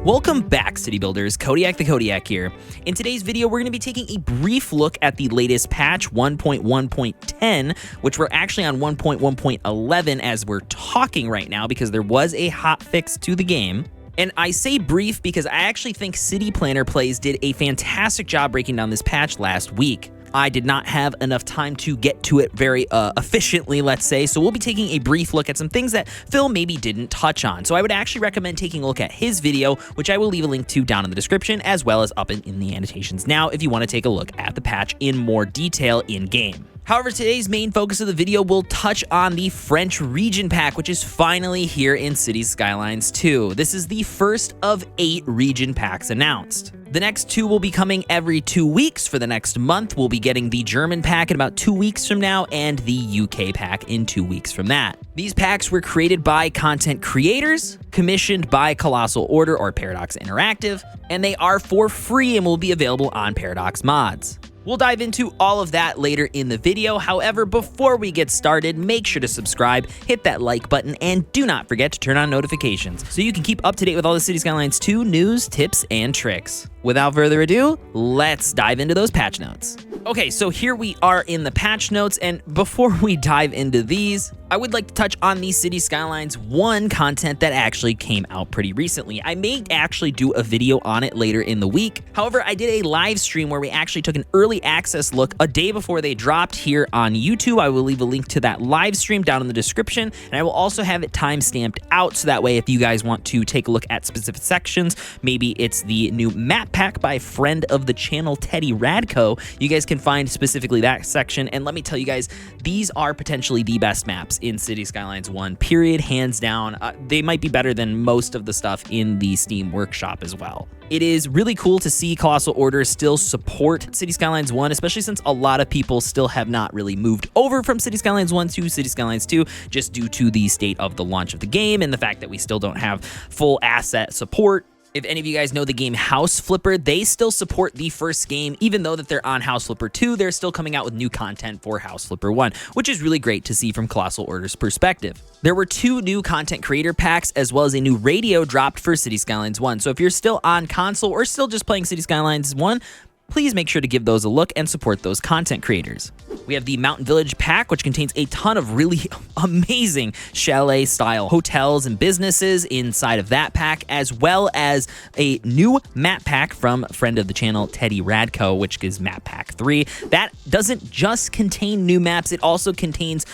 Welcome back, City Builders. CodiakTheKodiak here. In today's video, we're going to be taking a brief look at the latest patch 1.1.10, which we're actually on 1.1.11 as we're talking right now because there was a hotfix to the game. And I say brief because I actually think City Planner Plays did a fantastic job breaking down this patch last week. I did not have enough time to get to it very efficiently, let's say, so we'll be taking a brief look at some things that Phil maybe didn't touch on. So I would actually recommend taking a look at his video, which I will leave a link to down in the description, as well as up in the annotations now if you want to take a look at the patch in more detail in-game. However, today's main focus of the video will touch on the French region pack, which is finally here in Cities Skylines 2. This is the first of 8 region packs announced. The next 2 will be coming every 2 weeks for the next month. We'll be getting the German pack in about 2 weeks from now and the UK pack in 2 weeks from that. These packs were created by content creators, commissioned by Colossal Order or Paradox Interactive, and they are for free and will be available on Paradox Mods. We'll dive into all of that later in the video. However, before we get started, make sure to subscribe, hit that like button, and do not forget to turn on notifications so you can keep up to date with all the Cities Skylines 2 news, tips, and tricks. Without further ado, let's dive into those patch notes. Okay, so here we are in the patch notes, and before we dive into these, I would like to touch on the Cities Skylines 1 content that actually came out pretty recently. I may actually do a video on it later in the week. However, I did a live stream where we actually took an early access look a day before they dropped here on YouTube. I will leave a link to that live stream down in the description, and I will also have it time-stamped out so that way if you guys want to take a look at specific sections, maybe it's the new map pack by friend of the channel Teddy Radko, you guys can find specifically that section. And let me tell you guys, these are potentially the best maps in Cities Skylines 1, period, hands down. They might be better than most of the stuff in the Steam Workshop as well. It is really cool to see Colossal Order still support Cities Skylines 1, especially since a lot of people still have not really moved over from Cities Skylines 1 to Cities Skylines 2 just due to the state of the launch of the game and the fact that we still don't have full asset support. If any of you guys know the game House Flipper, they still support the first game. Even though that they're on House Flipper 2, they're still coming out with new content for House Flipper 1, which is really great to see from Colossal Order's perspective. There were 2 new content creator packs as well as a new radio dropped for Cities Skylines 1. So if you're still on console or still just playing Cities Skylines 1, please make sure to give those a look and support those content creators. We have the Mountain Village pack, which contains a ton of really amazing chalet-style hotels and businesses inside of that pack, as well as a new map pack from friend of the channel, Teddy Radko, which is Map Pack 3. That doesn't just contain new maps, it also contains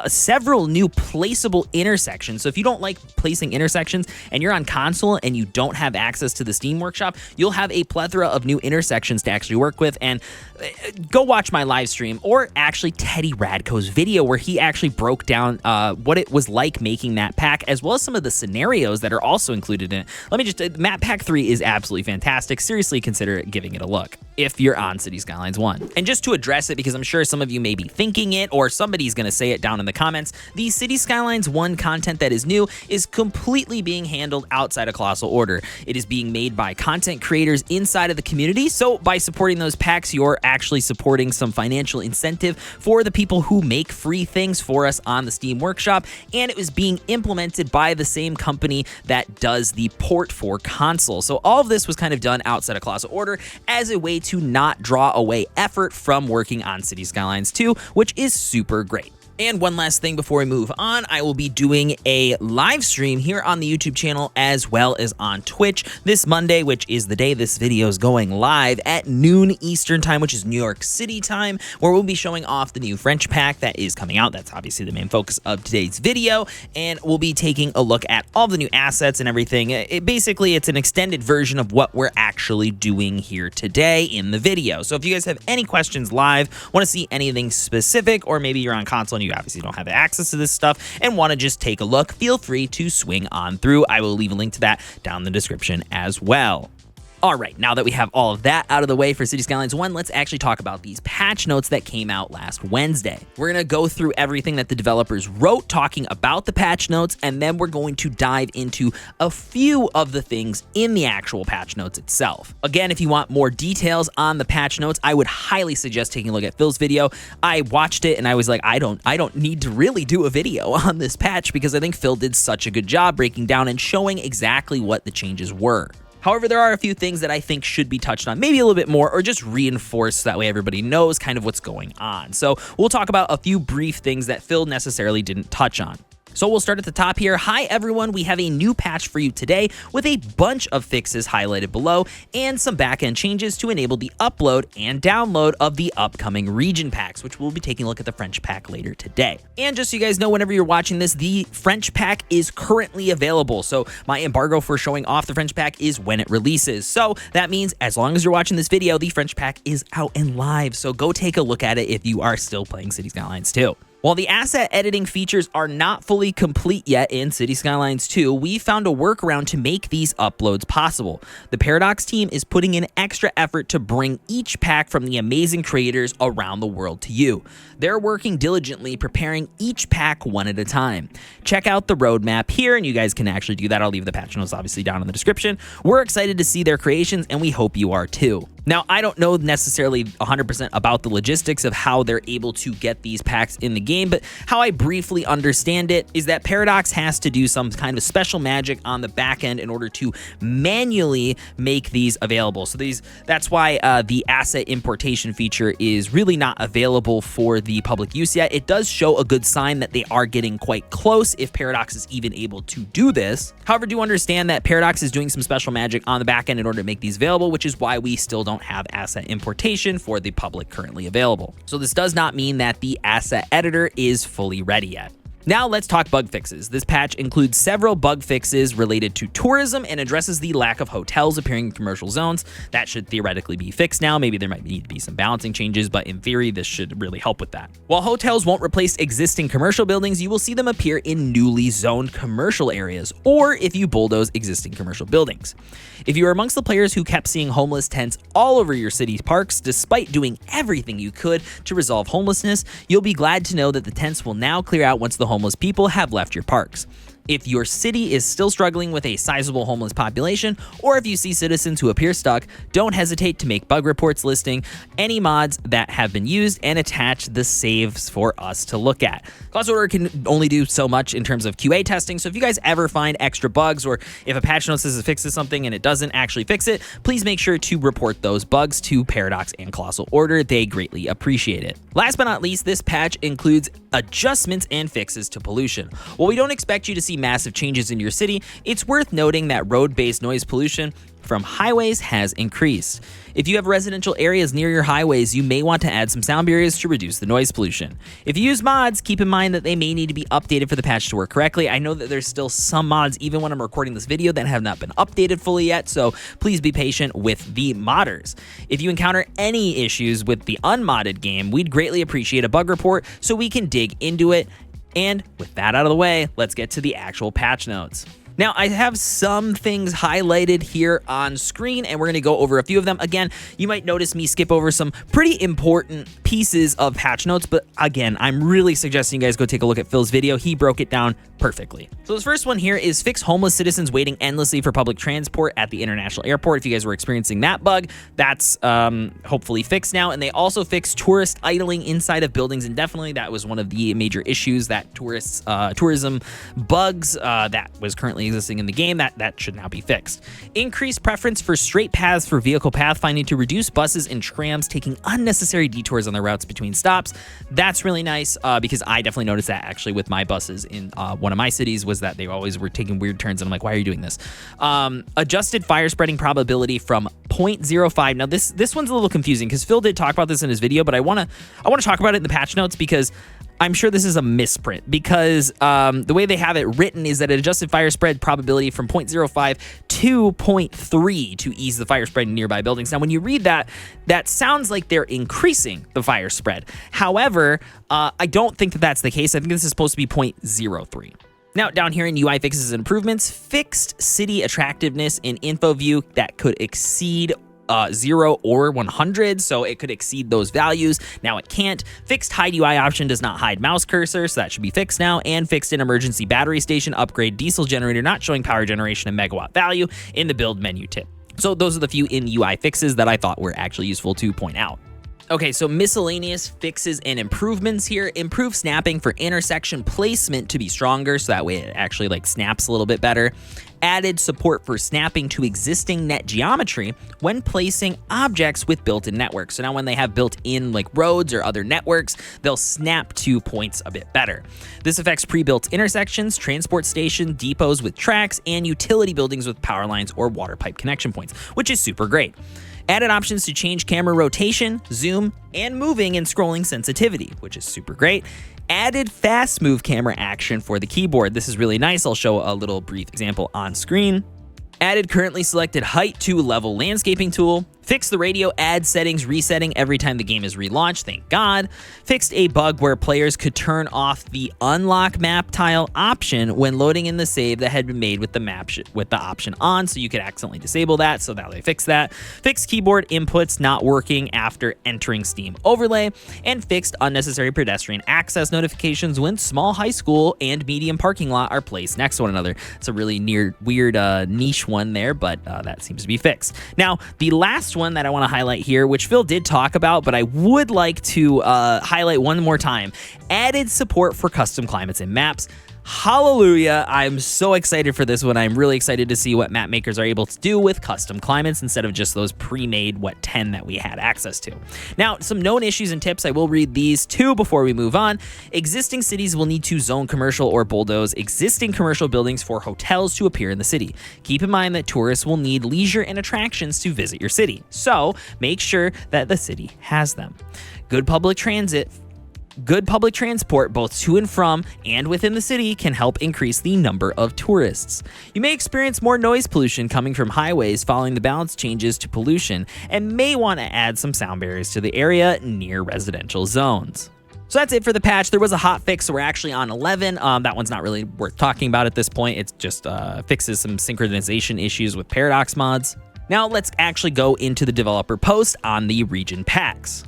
several new placeable intersections. So if you don't like placing intersections and you're on console and you don't have access to the Steam Workshop, you'll have a plethora of new intersections to actually work with. And go watch my live stream or actually Teddy Radko's video where he actually broke down what it was like making that pack, as well as some of the scenarios that are also included in it. Let me just, Map Pack 3 is absolutely fantastic. Seriously consider giving it a look if you're on Cities Skylines 1. And just to address it, because I'm sure some of you may be thinking it or somebody's going to say it down in the comments, the Cities Skylines 1 content that is new is completely being handled outside of Colossal Order. It is being made by content creators inside of the community, so by supporting those packs, you're actually supporting some financial incentive for the people who make free things for us on the Steam Workshop, and it was being implemented by the same company that does the port for console. So all of this was kind of done outside of Colossal Order as a way to not draw away effort from working on Cities Skylines 2, which is super great. And one last thing before we move on, I will be doing a live stream here on the YouTube channel as well as on Twitch this Monday, which is the day this video is going live at noon Eastern time, which is New York City time, where we'll be showing off the new French pack that is coming out. That's obviously the main focus of today's video, and we'll be taking a look at all the new assets and everything. Basically, it's an extended version of what we're actually doing here today in the video. So if you guys have any questions live, want to see anything specific, or maybe you're on console and you obviously don't have access to this stuff and want to just take a look, feel free to swing on through. I will leave a link to that down in the description as well. All right, now that we have all of that out of the way for Cities Skylines 1, let's actually talk about these patch notes that came out last Wednesday. We're going to go through everything that the developers wrote talking about the patch notes, and then we're going to dive into a few of the things in the actual patch notes itself. Again, if you want more details on the patch notes, I would highly suggest taking a look at Phil's video. I watched it and I was like, I don't need to really do a video on this patch because I think Phil did such a good job breaking down and showing exactly what the changes were. However, there are a few things that I think should be touched on maybe a little bit more, or just reinforced so that way everybody knows kind of what's going on. So we'll talk about a few brief things that Phil necessarily didn't touch on. So we'll start at the top here. Hi everyone, we have a new patch for you today with a bunch of fixes highlighted below and some backend changes to enable the upload and download of the upcoming region packs, which we'll be taking a look at the French pack later today. And just so you guys know, whenever you're watching this, the French pack is currently available. So my embargo for showing off the French pack is when it releases. So that means as long as you're watching this video, the French pack is out and live. So go take a look at it if you are still playing City Skylines 2. While the asset editing features are not fully complete yet in City Skylines 2, we found a workaround to make these uploads possible. The Paradox team is putting in extra effort to bring each pack from the amazing creators around the world to you. They're working diligently preparing each pack one at a time. Check out the roadmap here, and you guys can actually do that. I'll leave the patch notes obviously down in the description. We're excited to see their creations, and we hope you are too. Now, I don't know necessarily 100% about the logistics of how they're able to get these packs in the game, but how I briefly understand it is that Paradox has to do some kind of special magic on the back end in order to manually make these available. So that's why the asset importation feature is really not available for the public use yet. It does show a good sign that they are getting quite close if Paradox is even able to do this. However, do understand that Paradox is doing some special magic on the back end in order to make these available, which is why we still don't have asset importation for the public currently available. So this does not mean that the asset editor is fully ready yet. Now let's talk bug fixes. This patch includes several bug fixes related to tourism and addresses the lack of hotels appearing in commercial zones. That should theoretically be fixed now. Maybe there might need to be some balancing changes, but in theory, this should really help with that. While hotels won't replace existing commercial buildings, you will see them appear in newly zoned commercial areas, or if you bulldoze existing commercial buildings. If you are amongst the players who kept seeing homeless tents all over your city's parks, despite doing everything you could to resolve homelessness, you'll be glad to know that the tents will now clear out once the homeless people have left your parks. If your city is still struggling with a sizable homeless population, or if you see citizens who appear stuck, don't hesitate to make bug reports listing any mods that have been used and attach the saves for us to look at. Class Order can only do so much in terms of QA testing, so if you guys ever find extra bugs, or if a patch note says it fixes something and it doesn't actually fix it, please make sure to report those bugs to Paradox and Colossal Order. They greatly appreciate it. Last but not least, this patch includes adjustments and fixes to pollution. While we don't expect you to see massive changes in your city, it's worth noting that road-based noise pollution from highways has increased. If you have residential areas near your highways, you may want to add some sound barriers to reduce the noise pollution. If you use mods, keep in mind that they may need to be updated for the patch to work correctly. I know that there's still some mods, even when I'm recording this video, that have not been updated fully yet, so please be patient with the modders. If you encounter any issues with the unmodded game, we'd greatly appreciate a bug report so we can dig into it. And with that out of the way, let's get to the actual patch notes. Now, I have some things highlighted here on screen, and we're going to go over a few of them. Again, you might notice me skip over some pretty important pieces of patch notes, but again, I'm really suggesting you guys go take a look at Phil's video. He broke it down perfectly. So this first one here is fix homeless citizens waiting endlessly for public transport at the international airport. If you guys were experiencing that bug, that's hopefully fixed now. And they also fixed tourist idling inside of buildings indefinitely. That was one of the major issues that tourism bugs that was currently existing in the game. That should now be fixed. Increased preference for straight paths for vehicle pathfinding to reduce buses and trams taking unnecessary detours on their routes between stops. That's really nice because I definitely noticed that actually with my buses in one of my cities, was that they always were taking weird turns, and I'm like, why are you doing this? Adjusted fire spreading probability from 0.05. Now this one's a little confusing because Phil did talk about this in his video, but I want to talk about it in the patch notes because I'm sure this is a misprint, because the way they have it written is that it adjusted fire spread probability from 0.05 to 0.3 to ease the fire spread in nearby buildings. Now, when you read that, that sounds like they're increasing the fire spread. However, I don't think that that's the case. I think this is supposed to be 0.03. Now, down here in UI fixes and improvements, fixed city attractiveness in info view that could exceed 0 or 100, so it could exceed those values. Now it can't. Fixed hide UI option does not hide mouse cursor, so that should be fixed now. And fixed an emergency battery station upgrade diesel generator not showing power generation and megawatt value in the build menu tip. So those are the few in UI fixes that I thought were actually useful to point out. Okay, so miscellaneous fixes and improvements here. Improve snapping for intersection placement to be stronger, so that way it actually like snaps a little bit better. Added support for snapping to existing net geometry when placing objects with built-in networks. So now when they have built-in like roads or other networks, they'll snap to points a bit better. This affects pre-built intersections, transport stations, depots with tracks, and utility buildings with power lines or water pipe connection points, which is super great. Added options to change camera rotation, zoom, and moving and scrolling sensitivity, which is super great. Added fast move camera action for the keyboard. This is really nice. I'll show a little brief example on screen. Added currently selected height to level landscaping tool. Fixed the radio ad settings resetting every time the game is relaunched, thank God. Fixed a bug where players could turn off the unlock map tile option when loading in the save that had been made with the option on, so you could accidentally disable that, so now they fixed that. Fixed keyboard inputs not working after entering Steam Overlay, and fixed unnecessary pedestrian access notifications when small high school and medium parking lot are placed next to one another. It's a really weird niche one there, but that seems to be fixed. Now, the last one that I want to highlight here, which Phil did talk about, but I would like to highlight one more time. Added support for custom climates and maps. Hallelujah. I'm so excited for this one. I'm really excited to see what map makers are able to do with custom climates instead of just those pre-made, 10 that we had access to. Now, some known issues and tips. I will read these two before we move on. Existing cities will need to zone commercial or bulldoze existing commercial buildings for hotels to appear in the city. Keep in mind that tourists will need leisure and attractions to visit your city, so make sure that the city has them. Good public transport both to and from and within the city can help increase the number of tourists. You may experience more noise pollution coming from highways following the balance changes to pollution and may want to add some sound barriers to the area near residential zones. So that's it for the patch. There was a hot fix, so we're actually on 11. That one's not really worth talking about at this point. It just fixes some synchronization issues with Paradox mods. Now let's actually go into the developer post on the region packs.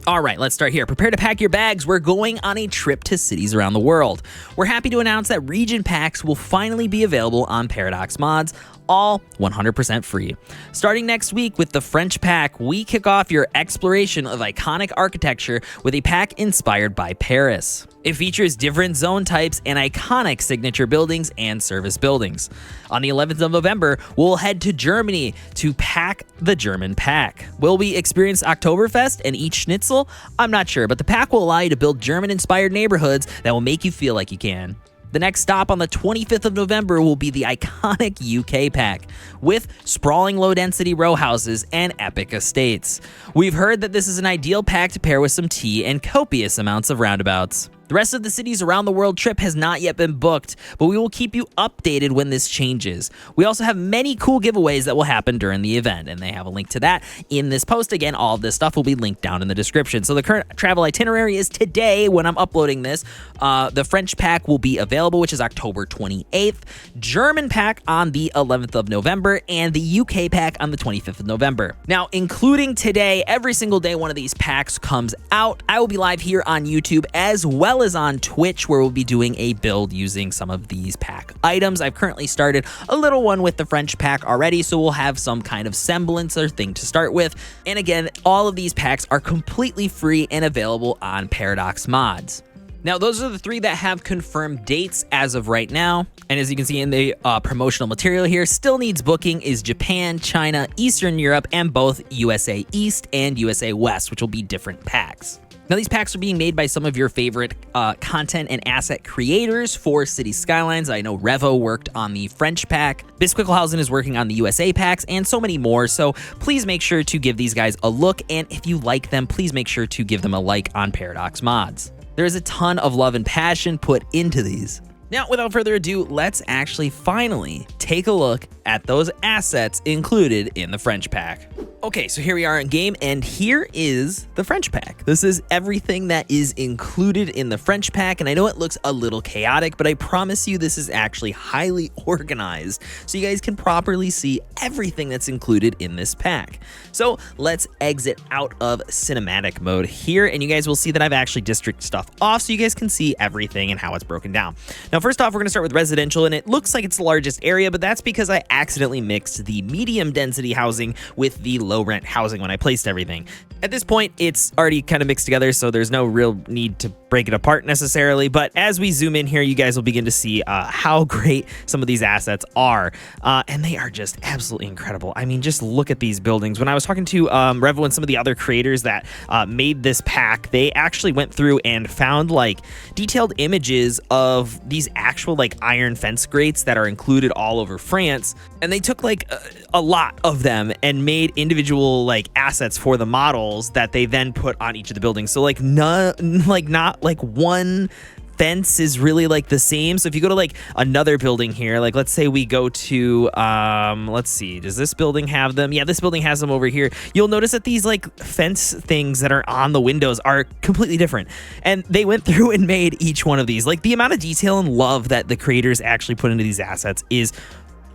All right, let's start here. Prepare to pack your bags. We're going on a trip to cities around the world. We're happy to announce that region packs will finally be available on Paradox mods, all 100% free. Starting next week with the French pack, we kick off your exploration of iconic architecture with a pack inspired by Paris. It features different zone types and iconic signature buildings and service buildings. On the 11th of November, we'll head to Germany to pack the German pack. Will we experience Oktoberfest and eat schnitzel? I'm not sure, but the pack will allow you to build German-inspired neighborhoods that will make you feel like you can. The next stop on the 25th of November will be the iconic UK pack, with sprawling low-density row houses and epic estates. We've heard that this is an ideal pack to pair with some tea and copious amounts of roundabouts. The rest of the cities around the world trip has not yet been booked, but we will keep you updated when this changes. We also have many cool giveaways that will happen during the event, and they have a link to that in this post. Again, all of this stuff will be linked down in the description. So the current travel itinerary is today when I'm uploading this. The French pack will be available, which is October 28th, German pack on the 11th of November, and the UK pack on the 25th of November. Now, including today, every single day one of these packs comes out, I will be live here on YouTube as well as on Twitch, where we'll be doing a build using some of these pack items. I've currently started a little one with the French pack already, so we'll have some kind of semblance or thing to start with. And again, all of these packs are completely free and available on Paradox mods. Now, those are the three that have confirmed dates as of right now. And as you can see in the promotional material here, still needs booking is Japan, China, Eastern Europe, and both USA East and USA West, which will be different packs. Now, these packs are being made by some of your favorite content and asset creators for City Skylines. I know Revo worked on the French pack, Bisquickelhausen is working on the USA packs, and so many more. So please make sure to give these guys a look, and if you like them, please make sure to give them a like on Paradox mods. There is a ton of love and passion put into these. Now, without further ado, let's actually finally take a look at those assets included in the French pack. Okay, so here we are in game, and here is the French pack. This is everything that is included in the French pack, and I know it looks a little chaotic, but I promise you this is actually highly organized, so you guys can properly see everything that's included in this pack. So let's exit out of cinematic mode here, and you guys will see that I've actually district stuff off, so you guys can see everything and how it's broken down. Now, Now, first off, we're going to start with residential, and it looks like it's the largest area, but that's because I accidentally mixed the medium density housing with the low rent housing when I placed everything. At this point, it's already kind of mixed together, so there's no real need to break it apart necessarily. But as we zoom in here, you guys will begin to see how great some of these assets are. And they are just absolutely incredible. I mean, just look at these buildings. When I was talking to Revo and some of the other creators that made this pack, they actually went through and found like detailed images of these actual like iron fence grates that are included all over France. And they took like a lot of them and made individual like assets for the models that they then put on each of the buildings. So like not like one fence is really like the same. So if you go to like another building here, like let's say we go to let's see, does this building have them? Yeah, this building has them over here. You'll notice that these like fence things that are on the windows are completely different, and they went through and made each one of these. Like the amount of detail and love that the creators actually put into these assets is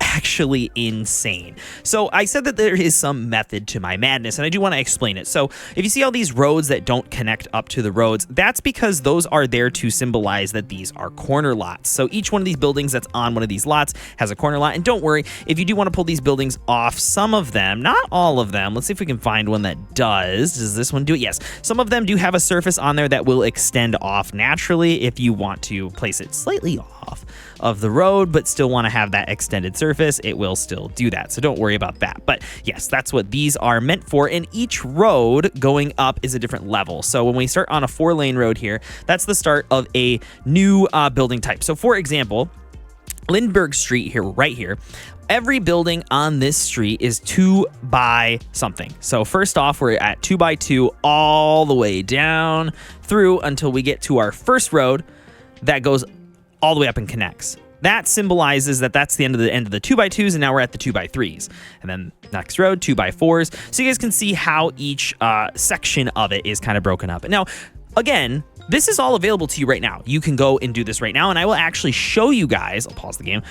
actually insane. So I said that there is some method to my madness, and I do want to explain it. So if you see all these roads that don't connect up to the roads, that's because those are there to symbolize that these are corner lots. So each one of these buildings that's on one of these lots has a corner lot. And don't worry, if you do want to pull these buildings off, some of them, not all of them, let's see if we can find one that does. Does this one do it? Yes. Some of them do have a surface on there that will extend off naturally if you want to place it slightly off of the road, but still want to have that extended surface, it will still do that. So don't worry about that. But yes, that's what these are meant for. And each road going up is a different level. So when we start on a 4-lane road here, that's the start of a new building type. So for example, Lindbergh Street here, right here, every building on this street is 2 by something. So first off, we're at 2 by 2 all the way down through until we get to our first road that goes all the way up and connects. That symbolizes that that's the end of the 2 by 2s, and now we're at the 2 by 3s. And then next road, 2 by 4s. So you guys can see how each section of it is kind of broken up. And now, again, this is all available to you right now. You can go and do this right now, and I will actually show you guys, I'll pause the game,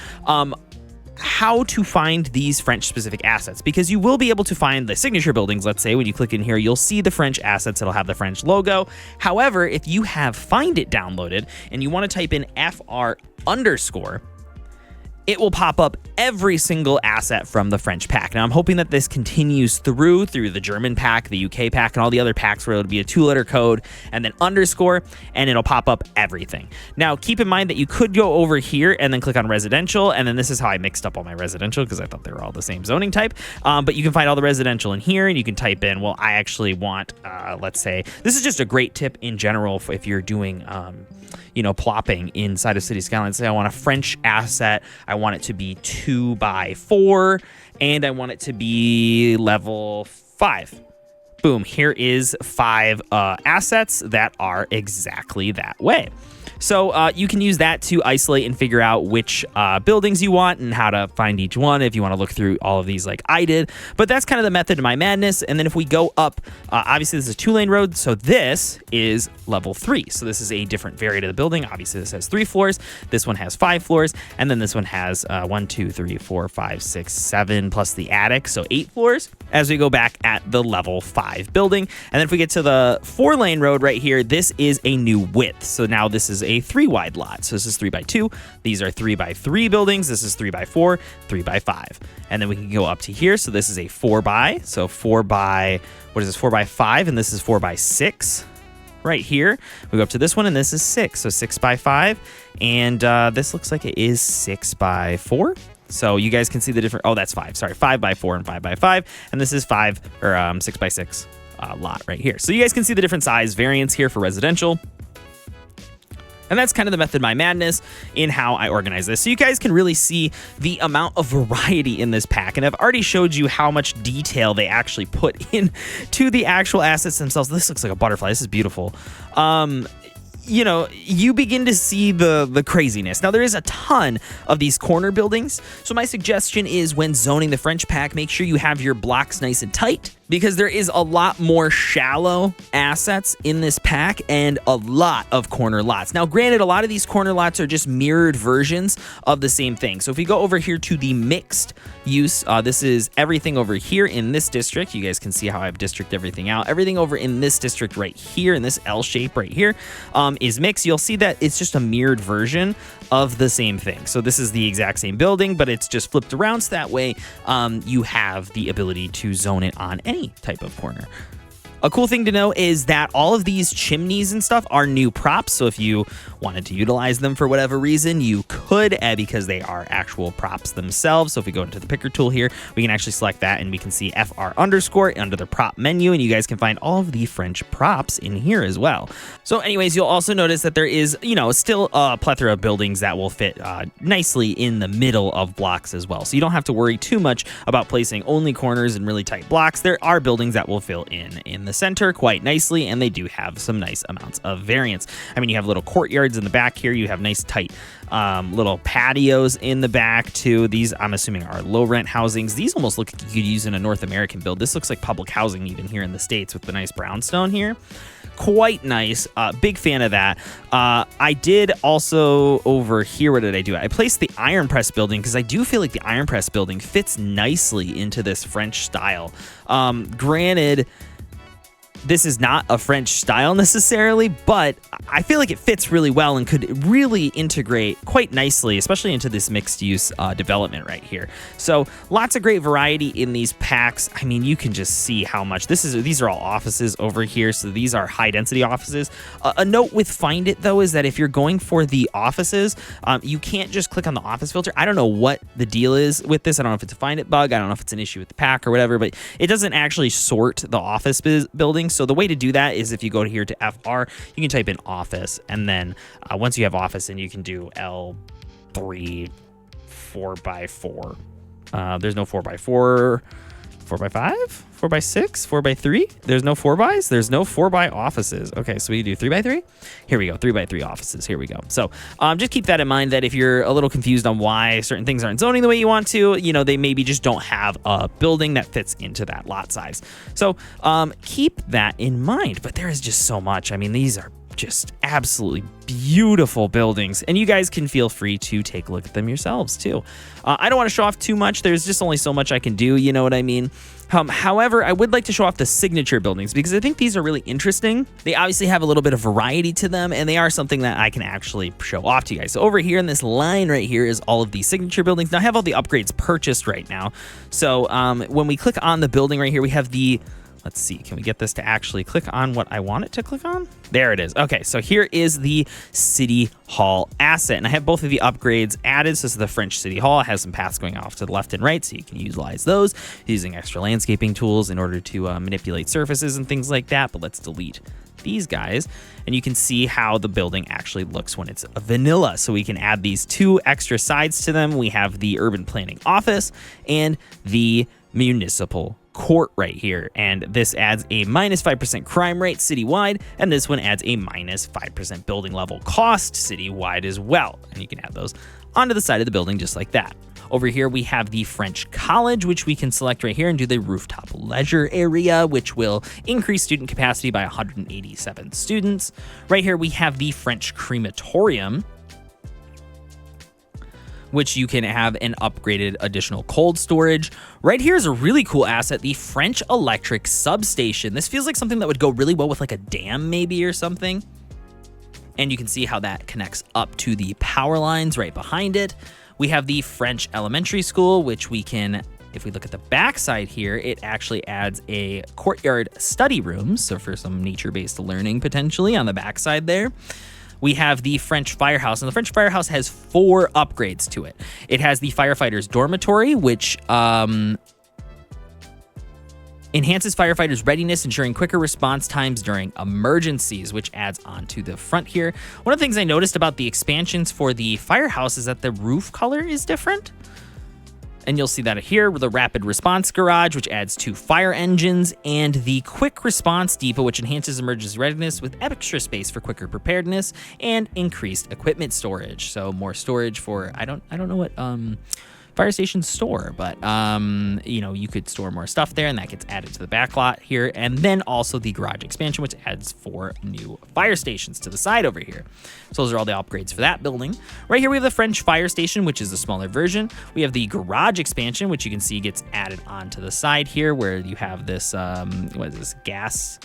how to find these French specific assets, because you will be able to find the signature buildings. Let's say when you click in here, you'll see the French assets. It'll have the French logo. However, if you have Find It downloaded and you want to type in FR_, it will pop up every single asset from the French pack. Now, I'm hoping that this continues through the German pack, the UK pack, and all the other packs where it'll be a 2-letter code and then underscore, and it'll pop up everything. Now, keep in mind that you could go over here and then click on residential, and then this is how I mixed up all my residential because I thought they were all the same zoning type. But you can find all the residential in here, and you can type in, well, I actually want, let's say, this is just a great tip in general if you're doing plopping inside of City Skylines. Say I want a French asset, I want it to be 2 by 4, and I want it to be level 5. Boom, here is 5 assets that are exactly that way. So you can use that to isolate and figure out which buildings you want and how to find each one if you want to look through all of these like I did. But that's kind of the method of my madness. And then if we go up, obviously this is a 2-lane road. So this is level 3. So this is a different variant of the building. Obviously this has 3 floors. This one has 5 floors. And then this one has 1, 2, 3, 4, 5, 6, 7 plus the attic. So 8 floors as we go back at the level 5 building. And then if we get to the 4-lane road right here, this is a new width. So now this is a 3 wide lot. So this is 3 by 2. These are 3 by 3 buildings. This is 3 by 4, 3 by 5. And then we can go up to here. So this is a 4 by. So 4 by, what is this? 4 by 5. And this is 4 by 6 right here. We go up to this one and this is 6. So 6 by 5. And this looks like it is 6 by 4. So you guys can see the different, oh, that's 5. Sorry, 5 by 4 and 5 by 5. And this is 5 or 6 by 6 lot right here. So you guys can see the different size variants here for residential. And that's kind of the method of my madness in how I organize this. So you guys can really see the amount of variety in this pack. And I've already showed you how much detail they actually put in to the actual assets themselves. This looks like a butterfly. This is beautiful. You know, you begin to see the craziness. Now, there is a ton of these corner buildings. So my suggestion is when zoning the French pack, make sure you have your blocks nice and tight, because there is a lot more shallow assets in this pack and a lot of corner lots. Now, granted, a lot of these corner lots are just mirrored versions of the same thing. So if we go over here to the mixed use, this is everything over here in this district. You guys can see how I've districted everything out. Everything over in this district right here, in this L shape right here, is mixed. You'll see that it's just a mirrored version of the same thing. So this is the exact same building, but it's just flipped around, so that way you have the ability to zone it on any type of corner. A cool thing to know is that all of these chimneys and stuff are new props, so if you wanted to utilize them for whatever reason, you could, because they are actual props themselves. So if we go into the picker tool here, we can actually select that, and we can see FR underscore under the prop menu, and you guys can find all of the French props in here as well. So anyways, you'll also notice that there is, still a plethora of buildings that will fit nicely in the middle of blocks as well. So you don't have to worry too much about placing only corners and really tight blocks. There are buildings that will fill in the center quite nicely, and they do have some nice amounts of variance. I mean, you have little courtyards in the back here. You have nice tight little patios in the back too. These, I'm assuming, are low rent housings. These almost look like you could use in a North American build. This looks like public housing even here in the States with the nice brownstone here. Quite nice. Big fan of that. I did also over here, what did I do? I placed the iron press building because I do feel like the iron press building fits nicely into this French style. Granted, this is not a French style necessarily, but I feel like it fits really well and could really integrate quite nicely, especially into this mixed use development right here. So lots of great variety in these packs. I mean, you can just see how much these are all offices over here. So these are high density offices. A note with Find It though is that if you're going for the offices, you can't just click on the office filter. I don't know what the deal is with this. I don't know if it's a Find It bug. I don't know if it's an issue with the pack or whatever, but it doesn't actually sort the office buildings. So the way to do that is if you go here to FR, you can type in office, and then once you have office, and you can do L3 4x4. There's no 4x4, 4x5, 4x6, 4x3. There's no 4x's. There's no 4x offices. Okay, so we do 3x3. Here we go, 3x3 offices. Here we go. So just keep that in mind, that if you're a little confused on why certain things aren't zoning the way you want to, they maybe just don't have a building that fits into that lot size. So keep that in mind. But there is just so much. I mean, these are just absolutely beautiful buildings, and you guys can feel free to take a look at them yourselves too. I don't want to show off too much. There's just only so much I can do, you know what I mean? However, I would like to show off the signature buildings because I think these are really interesting. They obviously have a little bit of variety to them, and they are something that I can actually show off to you guys. So over here in this line right here is all of the signature buildings. Now I have all the upgrades purchased right now. So when we click on the building right here, we have the, let's see, can we get this to actually click on what I want it to click on? There it is. Okay, so here is the City Hall asset, and I have both of the upgrades added. So this is the French City Hall. It has some paths going off to the left and right, so you can utilize those using extra landscaping tools in order to manipulate surfaces and things like that. But let's delete these guys, and you can see how the building actually looks when it's a vanilla. So we can add these two extra sides to them. We have the urban planning office and the municipal court right here, and this adds a -5% crime rate citywide, and this one adds a -5% building level cost citywide as well, and you can add those onto the side of the building just like that. Over here we have the French College, which we can select right here and do the rooftop leisure area, which will increase student capacity by 187 students. Right here we have the French Crematorium, which you can have an upgraded additional cold storage. Right here is a really cool asset, the French Electric Substation. This feels like something that would go really well with like a dam maybe or something. And you can see how that connects up to the power lines right behind it. We have the French Elementary School, which we can, if we look at the back side here, it actually adds a courtyard study room. So for some nature-based learning potentially on the back side there. We have the French Firehouse, and the French Firehouse has 4 upgrades to it. It has the Firefighters Dormitory, which enhances firefighters' readiness, ensuring quicker response times during emergencies, which adds on to the front here. One of the things I noticed about the expansions for the Firehouse is that the roof color is different. And you'll see that here with the Rapid Response Garage, which adds 2 fire engines, and the Quick Response Depot, which enhances emergency readiness with extra space for quicker preparedness and increased equipment storage. So more storage for, I don't know what fire station store, but you know, you could store more stuff there, and that gets added to the back lot here. And then also the garage expansion, which adds 4 new fire stations to the side over here. So those are all the upgrades for that building. Right here we have the French fire station, which is the smaller version. We have the garage expansion, which you can see gets added onto the side here, where you have this what is this, gas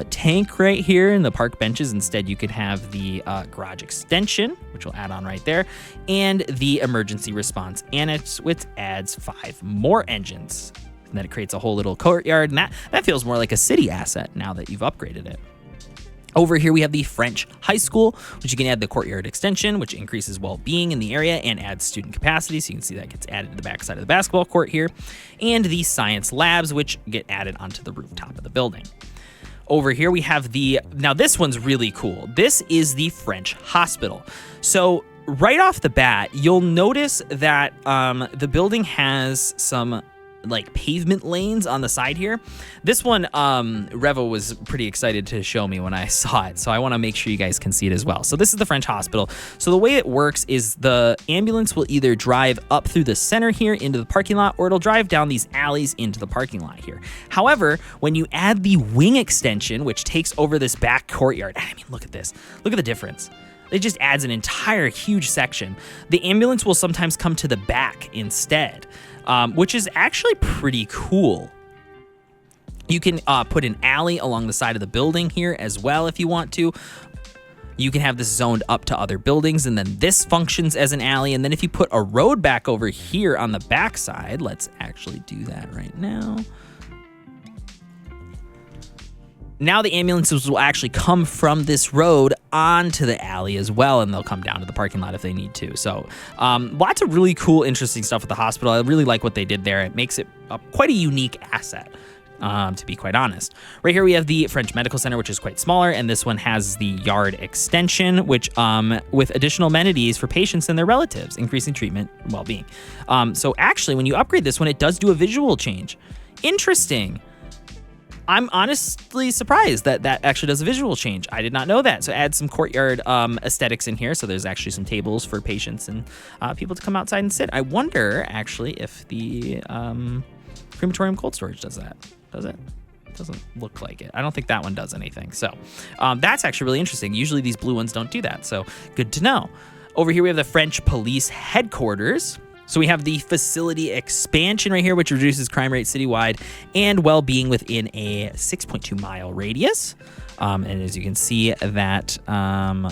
tank right here in the park benches. Instead, you could have the garage extension, which will add on right there, and the emergency response annex, which adds 5 more engines. And then it creates a whole little courtyard, and that feels more like a city asset now that you've upgraded it. Over here, we have the French High School, which you can add the courtyard extension, which increases well-being in the area and adds student capacity. So you can see that gets added to the back side of the basketball court here. And the science labs, which get added onto the rooftop of the building. Over here, we have now this one's really cool. This is the French hospital. So right off the bat, you'll notice that the building has some like pavement lanes on the side here. This one, Revo was pretty excited to show me when I saw it, so I want to make sure you guys can see it as well. So this is the French hospital. So the way it works is the ambulance will either drive up through the center here into the parking lot, or it'll drive down these alleys into the parking lot here. However, when you add the wing extension, which takes over this back courtyard, I mean, look at this. Look at the difference. It just adds an entire huge section. The ambulance will sometimes come to the back instead, which is actually pretty cool. You can put an alley along the side of the building here as well if you want to. You can have this zoned up to other buildings, and then this functions as an alley. And then if you put a road back over here on the back side, let's actually do that right now. Now the ambulances will actually come from this road onto the alley as well, and they'll come down to the parking lot if they need to. So lots of really cool, interesting stuff with the hospital. I really like what they did there. It makes it quite a unique asset, to be quite honest. Right here we have the French Medical Center, which is quite smaller, and this one has the yard extension, which with additional amenities for patients and their relatives, increasing treatment and well-being. So actually, when you upgrade this one, it does do a visual change. Interesting. I'm honestly surprised that that actually does a visual change. I did not know that. So add some courtyard aesthetics in here. So there's actually some tables for patients and people to come outside and sit. I wonder actually if the crematorium cold storage does that. Does it? It doesn't look like it. I don't think that one does anything. So that's actually really interesting. Usually these blue ones don't do that. So good to know. Over here we have the French police headquarters. So we have the facility expansion right here, which reduces crime rate citywide and well-being within a 6.2 mile radius. And as you can see that,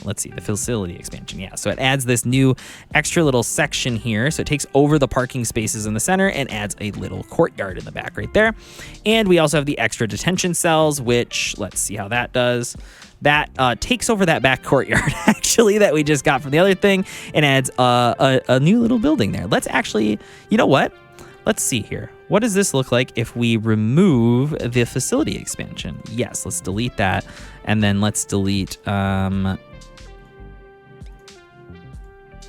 let's see, the facility expansion. Yeah, so it adds this new extra little section here. So it takes over the parking spaces in the center and adds a little courtyard in the back right there. And we also have the extra detention cells, which let's see how that does. That takes over that back courtyard, actually, that we just got from the other thing, and adds a new little building there. Let's actually, you know what? Let's see here. What does this look like if we remove the facility expansion? Yes, let's delete that, and then let's delete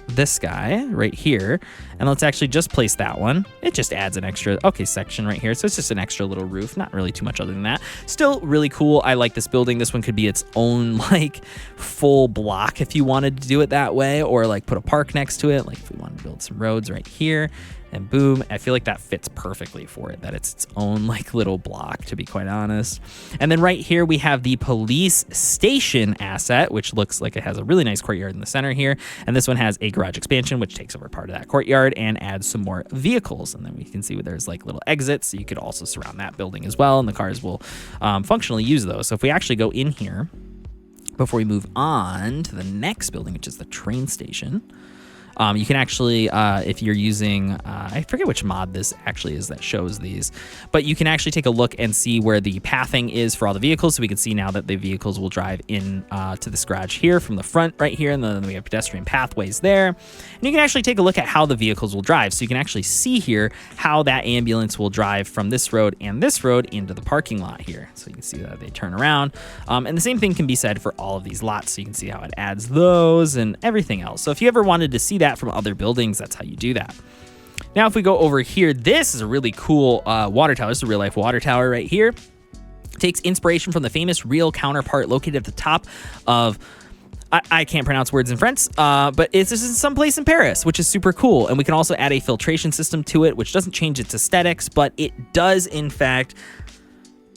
this guy right here, and let's actually just place that one. It just adds an extra section right here, so it's just an extra little roof, not really too much other than that. Still really cool. I like this building. This one could be its own like full block if you wanted to do it that way, or like put a park next to it, like if we wanted to build some roads right here. And boom, I feel like that fits perfectly for it, that it's its own like little block, to be quite honest. And then right here we have the police station asset, which looks like it has a really nice courtyard in the center here. And this one has a garage expansion, which takes over part of that courtyard and adds some more vehicles. And then we can see where there's like little exits, so you could also surround that building as well, and the cars will functionally use those. So if we actually go in here, before we move on to the next building, which is the train station, you can actually, if you're using, I forget which mod this actually is that shows these, but you can actually take a look and see where the pathing is for all the vehicles. So we can see now that the vehicles will drive in to this garage here from the front right here, and then we have pedestrian pathways there. And you can actually take a look at how the vehicles will drive. So you can actually see here how that ambulance will drive from this road and this road into the parking lot here. So you can see that they turn around. And the same thing can be said for all of these lots. So you can see how it adds those and everything else. So if you ever wanted to see that from other buildings, that's how you do that. Now if we go over here, this is a really cool water tower. This is a real life water tower right here. Takes inspiration from the famous real counterpart located at the top of I can't pronounce words in French, but it's just in some place in Paris, which is super cool. And we can also add a filtration system to it, which doesn't change its aesthetics, but it does, in fact,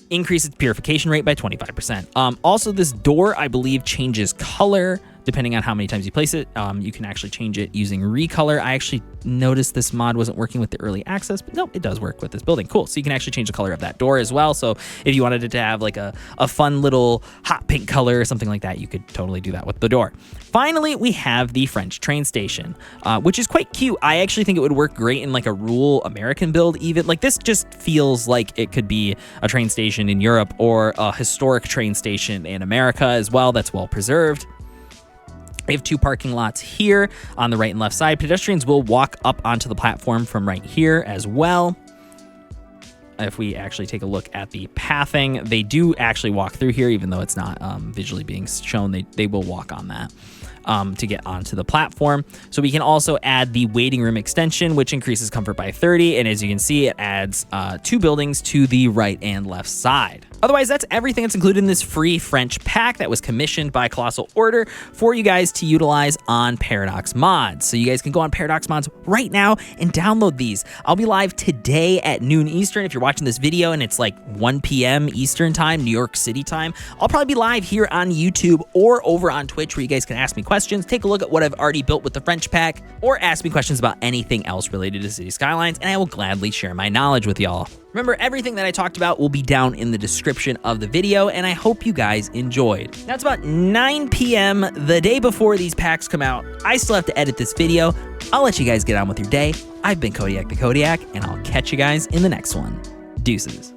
increase its purification rate by 25%. Also, this door, I believe, changes color depending on how many times you place it. You can actually change it using recolor. I actually noticed this mod wasn't working with the early access, but no, it does work with this building. Cool. So you can actually change the color of that door as well. So if you wanted it to have like a fun little hot pink color or something like that, you could totally do that with the door. Finally, we have the French train station, which is quite cute. I actually think it would work great in like a rural American build even. Like this just feels like it could be a train station in Europe or a historic train station in America as well that's well preserved. We have 2 parking lots here on the right and left side. Pedestrians will walk up onto the platform from right here as well. If we actually take a look at the pathing, they do actually walk through here, even though it's not visually being shown. They will walk on that to get onto the platform. So we can also add the waiting room extension, which increases comfort by 30. And as you can see, it adds 2 buildings to the right and left side. Otherwise, that's everything that's included in this free French pack that was commissioned by Colossal Order for you guys to utilize on Paradox Mods. So you guys can go on Paradox Mods right now and download these. I'll be live today at noon Eastern. If you're watching this video and it's like 1 p.m. Eastern time, New York City time, I'll probably be live here on YouTube or over on Twitch where you guys can ask me questions, take a look at what I've already built with the French pack, or ask me questions about anything else related to City Skylines, and I will gladly share my knowledge with y'all. Remember, everything that I talked about will be down in the description of the video, and I hope you guys enjoyed. Now it's about 9 p.m. the day before these packs come out. I still have to edit this video. I'll let you guys get on with your day. I've been Kodiak the Kodiak, and I'll catch you guys in the next one. Deuces.